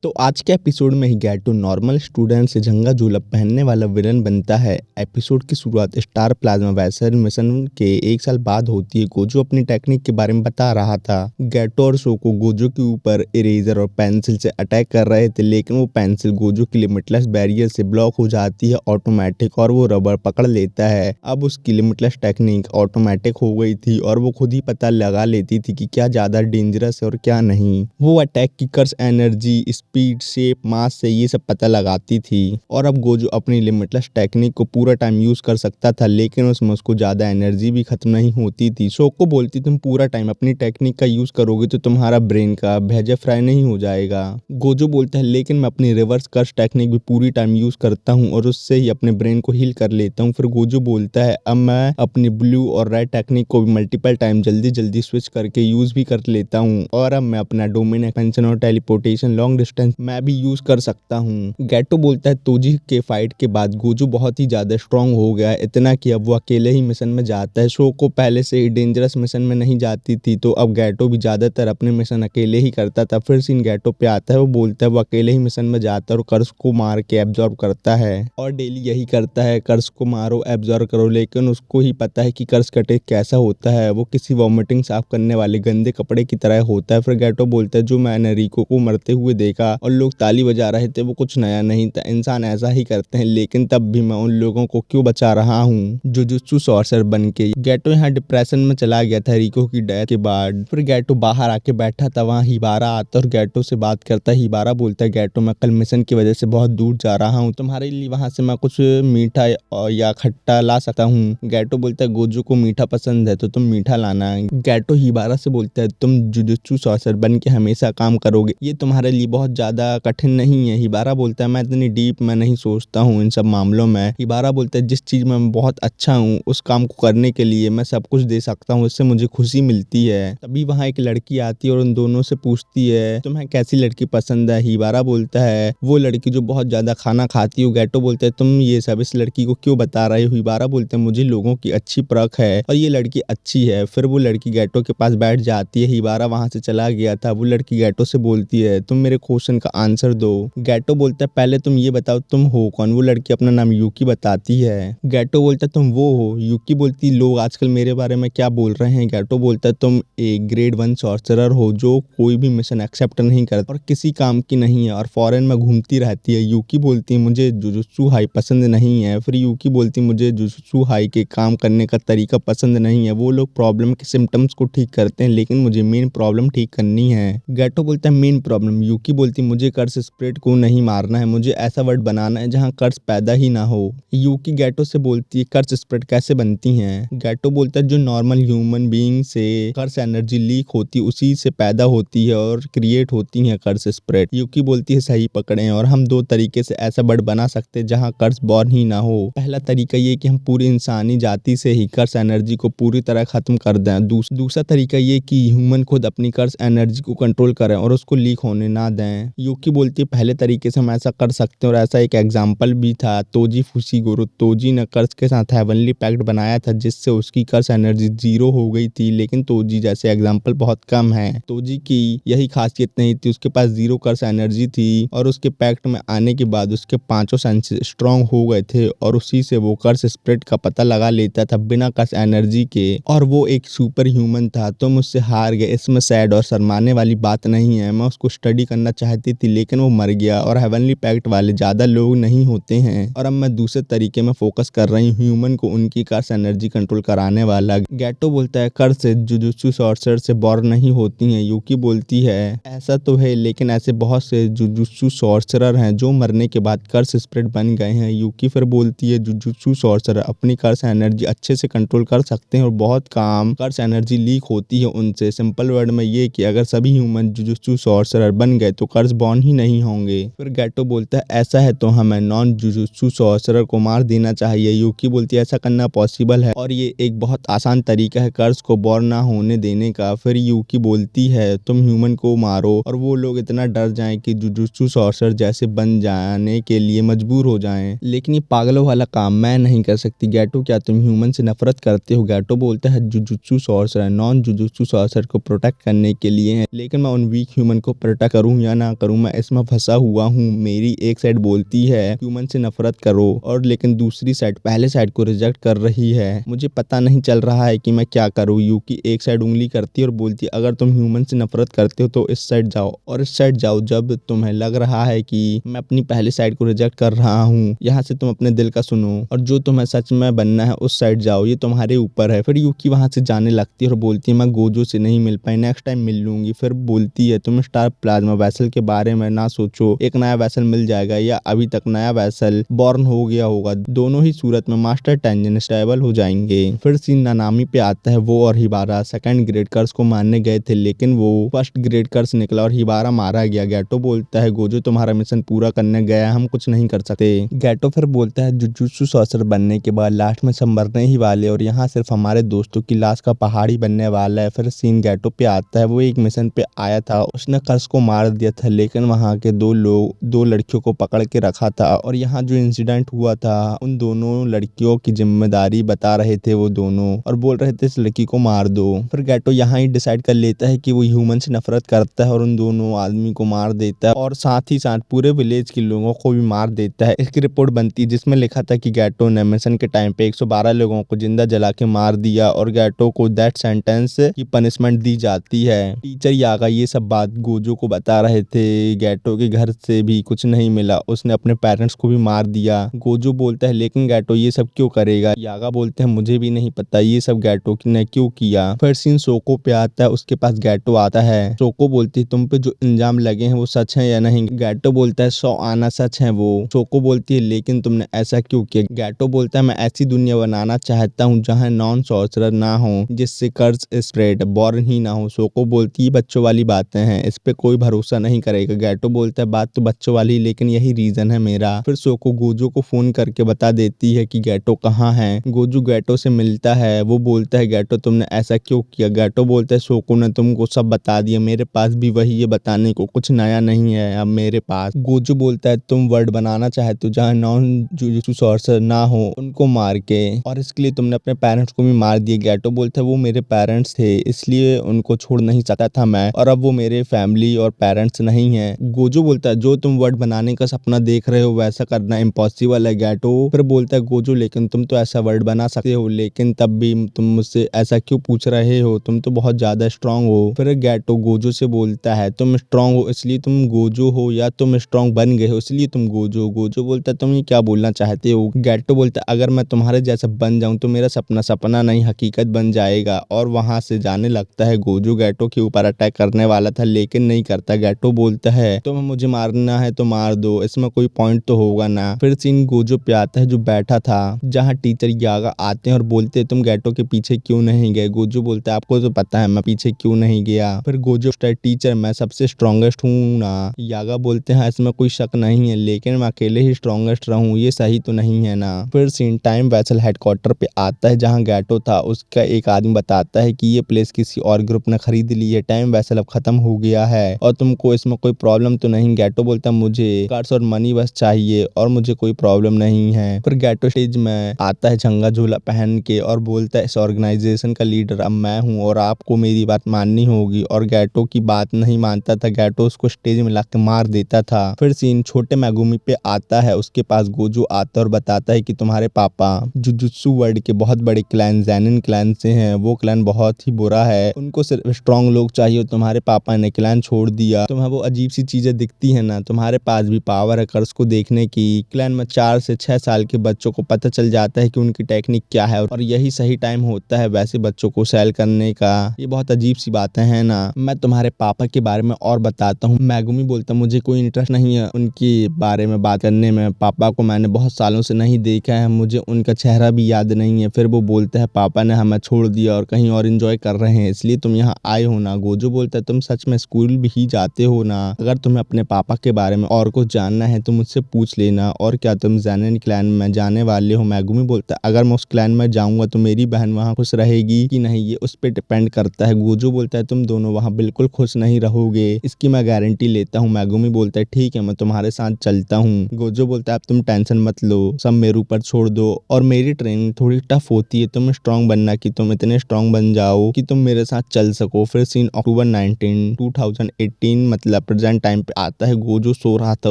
तो आज के एपिसोड में ही गैटो नॉर्मल स्टूडेंट से झंगा झोला पहनने वाला विलन बनता है। एपिसोड की शुरुआत स्टार प्लाज्मा वेसल मिशन के 1 साल बाद होती है। गोजो अपनी टेक्निक के बारे में बता रहा था। गैटो और सोको गोजो के ऊपर इरेजर और पेंसिल से अटैक कर रहे थे, लेकिन वो पेंसिल गोजो के लिमिटलेस बैरियर से ब्लॉक हो जाती है ऑटोमेटिक, और वो रबर पकड़ लेता है। अब उसकी लिमिटलेस टेक्निक ऑटोमेटिक हो गई थी और वो खुद ही पता लगा लेती थी कि क्या ज्यादा डेंजरस है और क्या नहीं। वो अटैक की कर्स एनर्जी, स्पीड, शेप, मास से ये सब पता लगाती थी। और अब गोजो अपनी लिमिटलेस टेक्निक को पूरा टाइम यूज कर सकता था, लेकिन उसमें उसको ज्यादा एनर्जी भी खत्म नहीं होती थी। सोको बोलती तुम पूरा टाइम अपनी टेक्निक का यूज करोगे तो तुम्हारा ब्रेन का भेजा फ्राई नहीं हो जाएगा। गोजो बोलता है लेकिन मैं अपनी रिवर्स कर्स टेक्निक भी पूरी टाइम यूज करता हूँ और उससे ही अपने ब्रेन को हील कर लेता हूँ। फिर गोजो बोलता है अब मैं अपनी ब्लू और रेड टेक्निक को भी मल्टीपल टाइम जल्दी जल्दी स्विच करके यूज भी कर लेता हूँ, और अब मैं अपना डोमेन एक्सपेंशन और टेलीपोर्टेशन लॉन्ग डिस्टेंस मैं भी यूज कर सकता हूँ। गैटो बोलता है तोजी के फाइट के बाद गोजो बहुत ही ज्यादा स्ट्रांग हो गया है, इतना कि अब वो अकेले ही मिशन में जाता है। शोको पहले से ही डेंजरस मिशन में नहीं जाती थी, तो अब गैटो भी ज्यादातर अपने मिशन अकेले ही करता था। फिर सीन गैटो पे आता है, वो बोलता है वो अकेले ही मिशन में जाता है और कर्स को मार के एब्जॉर्ब करता है, और डेली यही करता है, कर्स को मारो एब्जॉर्ब करो। लेकिन उसको ही पता है कि कर्स का टेस्ट कैसा होता है, वो किसी वॉमिटिंग साफ करने वाले गंदे कपड़े की तरह होता है। फिर गैटो बोलता है जो मैंने रिको को मरते हुए देखा और लोग ताली बजा रहे थे वो कुछ नया नहीं था, इंसान ऐसा ही करते हैं, लेकिन तब भी मैं उन लोगों को क्यों बचा रहा हूँ जुजुत्सु सॉर्सर बन के। गैटो यहाँ डिप्रेशन में चला गया था रिको की डेथ के बाद। फिर गैटो बाहर आके बैठा था, वहाँ हिबारा आता और गैटो से बात करता है। हिबारा बोलता है गैटो मैं कल मिशन की वजह से बहुत दूर जा रहा हूँ, तुम्हारे लिए वहाँ से मैं कुछ मीठा या खट्टा ला सकता हूँ। गैटो बोलता है गोजो को मीठा पसंद है तो तुम मीठा लाना। गैटो हिबारा से बोलता है तुम जुजुत्सु सॉर्सर बन के हमेशा काम करोगे, ये तुम्हारे लिए बहुत ज्यादा कठिन नहीं है। हिबारा बोलता है मैं इतनी डीप में नहीं सोचता हूँ इन सब मामलों में। हिबारा बोलता है जिस चीज में मैं बहुत अच्छा हूँ उस काम को करने के लिए मैं सब कुछ दे सकता हूँ, इससे मुझे खुशी मिलती है। तभी वहाँ एक लड़की आती है और उन दोनों से पूछती है तुम्हें कैसी लड़की पसंद है। हिबारा बोलता है वो लड़की जो बहुत ज्यादा खाना खाती हो। गैटो बोलता है तुम ये सब इस लड़की को क्यों बता रहे हो। हिबारा बोलते हैं मुझे लोगों की अच्छी परख है और ये लड़की अच्छी है। फिर वो लड़की गैटो के पास बैठ जाती है। हिबारा वहाँ से चला गया था। वो लड़की गैटो से बोलती है तुम मेरे क्वेश्चन का आंसर दो। गैटो बोलता है पहले तुम ये बताओ तुम हो कौन। वो लड़की अपना नाम यूकी बताती है। गैटो बोलता है तुम वो हो। यूकी बोलती लोग आजकल मेरे बारे में क्या बोल रहे हैं। गैटो बोलता है तुम एक ग्रेड 1 सॉर्सरर हो जो कोई भी मिशन एक्सेप्ट नहीं करता और किसी काम की नहीं है और फॉरेन में घूमती रहती है। यूकी बोलती है मुझे जुजुत्सु हाई पसंद नहीं है। फिर यूकी बोलती मुझे जुजुत्सु हाई के काम करने का तरीका पसंद नहीं है, वो लोग प्रॉब्लम के सिम्टम्स को ठीक करते हैं लेकिन मुझे मेन प्रॉब्लम ठीक करनी है। गैटो बोलता है मेन प्रॉब्लम। यूकी बोलती मुझे कर्स स्प्रेड को नहीं मारना है, मुझे ऐसा वर्ड बनाना है जहाँ कर्स पैदा ही ना हो। यूकी गैटो से बोलती है कर्स स्प्रेड कैसे बनती हैं। गैटो बोलता है जो नॉर्मल ह्यूमन बीइंग से कर्स एनर्जी लीक होती उसी से पैदा होती है और क्रिएट होती है कर्स स्प्रेड। यूकी बोलती है सही पकड़े और हम 2 तरीके से ऐसा वर्ड बना सकते हैं जहाँ कर्स बॉर्न ही ना हो। पहला तरीका ये कि हम पूरी इंसानी जाति से ही कर्स एनर्जी को पूरी तरह खत्म कर दें। दूसरा तरीका ये कि ह्यूमन खुद अपनी कर्स एनर्जी को कंट्रोल करें और उसको लीक होने ना दें। यूकी बोलती है पहले तरीके से हम ऐसा कर सकते हैं और ऐसा एक एग्जाम्पल भी था तोजी फुशिगोरो। तोजी ने कर्स के साथ हेवनली पैक्ट बनाया था जिससे उसकी कर्स एनर्जी 0 हो गई थी, लेकिन तोजी जैसे एग्जाम्पल बहुत कम है। तोजी की यही खासियत नहीं थी, उसके पास 0 कर्स एनर्जी थी और उसके पैक्ट में आने के बाद उसके 5 सेंसेस स्ट्रांग हो गए थे और उसी से वो कर्स स्प्रेड का पता लगा लेता था बिना कर्स एनर्जी के, और वो एक सुपर ह्यूमन था। तुम उससे हार गए, इसमें सैड और शर्माने वाली बात नहीं है। मैं उसको स्टडी करना चाहती थी लेकिन वो मर गया और हेवनली पैक्ट वाले ज्यादा लोग नहीं होते हैं और अब मैं दूसरे तरीके में फोकस कर रही हूँ ह्यूमन को उनकी कर्स एनर्जी कंट्रोल कराने वाला। गैटो बोलता है कर्स जुजुत्सु सॉर्सर से बॉर्न नहीं होती हैं। यूकी बोलती है ऐसा तो है लेकिन ऐसे बहुत से जुजुत्सु सॉर्सरर हैं जो मरने के बाद कर्स स्प्रेड बन गए हैं। यूकी फिर बोलती है जुजुत्सु सॉर्सरर अपनी कर्स एनर्जी अच्छे से कंट्रोल कर सकते हैं और बहुत काम कर्स एनर्जी लीक होती है उनसे। सिंपल वर्ड में ये कि अगर सभी ह्यूमन जुजुत्सु सॉर्सरर बन गए तो कर्स बॉर्न ही नहीं होंगे। फिर गैटो बोलता है ऐसा है तो हमें नॉन जुजुत्सु सॉर्सरर को मार देना चाहिए। यूकी बोलती है ऐसा करना पॉसिबल है और ये एक बहुत आसान तरीका है कर्स को बॉर्न ना होने देने का। फिर यूकी बोलती है तुम ह्यूमन को मारो और वो लोग इतना डर जाएं कि जुजुत्सु सॉर्सरर जैसे बन जाने के लिए मजबूर हो जाएं, लेकिन ये पागलों वाला काम मैं नहीं कर सकती। गैटो क्या तुम ह्यूमन से नफरत करते हो। गैटो बोलता है jujutsu sorcerer non jujutsu sorcerer को प्रोटेक्ट करने के लिए है, लेकिन मैं उन वीक ह्यूमन को प्रोटेक्ट करूं या ना क्या करूँ, मैं इसमें फंसा हुआ हूँ। मेरी एक साइड बोलती है ह्यूमन से नफरत करो और लेकिन दूसरी साइड पहले साइड को रिजेक्ट कर रही है। मुझे पता नहीं चल रहा है कि मैं क्या करूँ। यूकी एक साइड उंगली करती है और बोलती है अगर तुम ह्यूमन से नफरत करते हो तो इस साइड जाओ और इस साइड जाओ। जब तुम्हें लग रहा है कि मैं अपनी पहली साइड को रिजेक्ट कर रहा हूँ, यहाँ से तुम अपने दिल का सुनो और जो तुम्हें सच में बनना है उस साइड जाओ, ये तुम्हारे ऊपर है। फिर यूकी वहां से जाने लगती है और बोलती है मैं गोजो से नहीं मिल पाई, नेक्स्ट टाइम मिल लूंगी। फिर बोलती है तुम स्टार प्लाज्मा वेसल के बारे में ना सोचो, एक नया वेसल मिल जाएगा या अभी तक नया वेसल बॉर्न हो गया होगा, दोनों ही सूरत में मास्टर टेंजन स्टेबल हो जाएंगे। फिर सीन नानामी पे आता है। वो और हिबारा सेकंड ग्रेड कर्स को मारने गए थे लेकिन वो फर्स्ट ग्रेड कर्स निकला और हिबारा मारा गया। गैटो बोलता है गोजो तुम्हारा मिशन पूरा करने गया, हम कुछ नहीं कर सकते। गैटो फिर बोलता है जुजुत्सु सॉर्सर बनने के बाद लास्ट में सब मरने ही वाले और यहाँ सिर्फ हमारे दोस्तों की लाश का पहाड़ी बनने वाला है। फिर सीन गैटो पे आता है। वो एक मिशन पे आया था, उसने कर्स को मार दिया था लेकिन वहाँ के दो लड़कियों को पकड़ के रखा था और यहाँ जो इंसिडेंट हुआ था उन दोनों लड़कियों की जिम्मेदारी बता रहे थे वो दोनों और बोल रहे थे इस लड़की को मार दो। फिर गैटो यहाँ ही डिसाइड कर लेता है कि वो ह्यूमन से नफरत करता है और उन दोनों आदमी को मार देता है और साथ ही साथ पूरे विलेज के लोगों को भी मार देता है। इसकी रिपोर्ट बनती है जिसमें लिखा था कि गैटो ने मिशन के टाइम पे 112 लोगों को जिंदा जला के मार दिया और गैटो को डेथ सेंटेंस की पनिशमेंट दी जाती है। टीचर यागा ये सब बात गोजो को बता रहे थे। गैटो के घर से भी कुछ नहीं मिला, उसने अपने पेरेंट्स को भी मार दिया। गोजो बोलता है लेकिन गैटो ये सब क्यों करेगा। यागा बोलते हैं मुझे भी नहीं पता ये सब गैटो ने क्यों किया। फिर सीन सोको पे आता है। उसके पास गैटो आता है। सोको बोलती है तुम पे जो इल्जाम लगे हैं वो सच है या नहीं। गैटो बोलता है 100 आना सच है वो। सोको बोलती है लेकिन तुमने ऐसा क्यों किया। गैटो बोलता है मैं ऐसी दुनिया बनाना चाहता हूँ जहाँ नॉन सॉर्सरर ना हो, जिससे कर्स स्प्रेड बॉर्न ही ना हो। सोको बोलती है बच्चों वाली बातें हैं, इस पे कोई भरोसा नहीं करेगा। गैटो बोलता है बात तो बच्चों वाली लेकिन यही रीजन है मेरा। फिर सोको गोजो को फोन करके बता देती है कि गैटो कहाँ है। गोजो गैटो से मिलता है। वो बोलता है गैटो तुमने ऐसा क्यों किया। गैटो बोलता है सोको ने तुमको सब बता दिया, मेरे पास भी वही है बताने को, कुछ नया नहीं है अब मेरे पास। गोजो बोलता है तुम वर्ल्ड बनाना चाहते हो जहाँ नॉन जुजुत्सु सॉर्सर ना हो उनको मार के, और इसके लिए तुमने अपने पेरेंट्स को भी मार दिया। गैटो बोलता है वो मेरे पेरेंट्स थे इसलिए उनको छोड़ नहीं सकता था मैं, और अब वो मेरे फैमिली और पेरेंट्स नहीं है। गोजो बोलता है जो तुम वर्ल्ड बनाने का सपना देख रहे हो वैसा करना इम्पॉसिबल है। गैटो फिर बोलता है गोजो लेकिन तुम तो ऐसा वर्ल्ड बना सकते हो, लेकिन तब भी तुम मुझसे ऐसा क्यों पूछ रहे हो, तुम तो बहुत ज्यादा स्ट्रांग हो। फिर गैटो गोजो से बोलता है तुम स्ट्रांग हो इसलिए तुम गोजो हो या तुम स्ट्रांग बन गए हो इसलिए तुम गोजो। गोजो बोलता है तुम ये क्या बोलना चाहते हो। गैटो बोलता है अगर मैं तुम्हारे जैसा बन जाऊं तो मेरा सपना सपना नहीं हकीकत बन जाएगा, और वहां से जाने लगता है। गोजो गैटो के ऊपर अटैक करने वाला था लेकिन नहीं करता। गैटो बोलता है तुम्हें मुझे मारना है तो मार दो, इसमें कोई पॉइंट तो होगा ना। फिर सीन गोजो पे आता है जो बैठा था जहाँ टीचर यागा आते हैं और बोलते हैं तुम गैटो के पीछे क्यों नहीं गए। गोजो बोलता है आपको तो पता है मैं पीछे क्यों नहीं गया। फिर गोजो टीचर मैं सबसे स्ट्रॉन्गेस्ट हूँ ना। यागा बोलते हैं इसमें कोई शक नहीं है लेकिन मैं अकेले ही स्ट्रॉन्गेस्ट रहूं ये सही तो नहीं है ना। फिर सीन टाइम वेसल हेडक्वार्टर पे आता है जहाँ गैटो था। उसका एक आदमी बताता है कि ये प्लेस किसी और ग्रुप ने खरीद ली है, टाइम वेसल अब खत्म हो गया है और तुमको इसमें कोई प्रॉब्लम तो नहीं। गैटो बोलता है मुझे कार्ड्स और मनी बस चाहिए और मुझे कोई प्रॉब्लम नहीं है। फिर गैटो स्टेज में आता है झंगा झोला पहन के और बोलता है इस ऑर्गेनाइजेशन का लीडर अब मैं हूँ और आपको मेरी बात माननी होगी, और गैटो की बात नहीं मानता था। गैटो उसको स्टेज में लाके मार देता था। फिर सीन छोटे मैगुमी पे आता है। उसके पास गोजो आता है और बताता है कि तुम्हारे पापा जुजुत्सु वर्ल्ड के बहुत बड़े क्लैन ज़ेनिन क्लैन से हैं, वो क्लैन बहुत ही बुरा है, उनको सिर्फ स्ट्रॉन्ग लोग चाहिए। तुम्हारे पापा ने क्लैन छोड़ दिया। तुम्हें वो अजीब सी चीजें दिखती है ना, तुम्हारे पास भी पावर है कर्स को देखने की। क्लैन में 4 से 6 साल के बच्चों को पता चल जाता है कि उनकी टेक्निक क्या है और यही सही टाइम होता है वैसे बच्चों को सेल करने का। ये बहुत अजीब सी बातें हैं ना। मैं तुम्हारे पापा के बारे में और बताता हूँ। मैगुमी बोलता मुझे कोई इंटरेस्ट नहीं है उनके बारे में बात करने में, पापा को मैंने बहुत सालों से नहीं देखा है, मुझे उनका चेहरा भी याद नहीं है। फिर वो बोलता है पापा ने हमें छोड़ दिया और कहीं और एंजॉय कर रहे हैं इसलिए तुम यहाँ आए हो ना। गोजो बोलता है तुम सच में स्कूल भी जाते हो ना, अगर तुम्हें अपने पापा के बारे में और कुछ जानना है तो मुझसे पूछ लेना, और क्या तुम ज़ेनिन क्लैन में जाने वाले हो। मैगुमी बोलता है अगर मैं उस क्लैन में जाऊंगा तो मेरी बहन वहाँ खुश रहेगी कि नहीं ये उस पर डिपेंड करता है। गोजो बोलता है तुम दोनों वहाँ बिल्कुल खुश नहीं रहोगे, इसकी मैं गारंटी लेता हूँ। मैगुमी बोलता है ठीक है मैं तुम्हारे साथ चलता हूँ। गोजो बोलता है अब तुम टेंशन मत लो, सब मेरे ऊपर छोड़ दो, और मेरी ट्रेनिंग थोड़ी टफ होती है, तुम स्ट्रांग बनना कि तुम इतने स्ट्रांग बन जाओ कि तुम मेरे साथ चल सको। फिर सीन अक्टूबर 19, 2018 मतलब मतलब प्रेजेंट टाइम पे आता है। गोजो सो रहा था,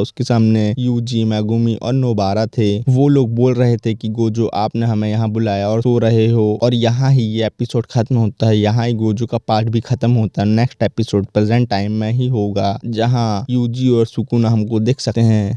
उसके सामने यूजी, मेगुमी और नोबारा थे। वो लोग बोल रहे थे कि गोजो आपने हमें यहाँ बुलाया और सो रहे हो, और यहाँ ही ये एपिसोड खत्म होता है। यहाँ ही गोजो का पार्ट भी खत्म होता है। नेक्स्ट एपिसोड प्रेजेंट टाइम में ही होगा, जहाँ यूजी और सुकुना हमको देख सकते हैं।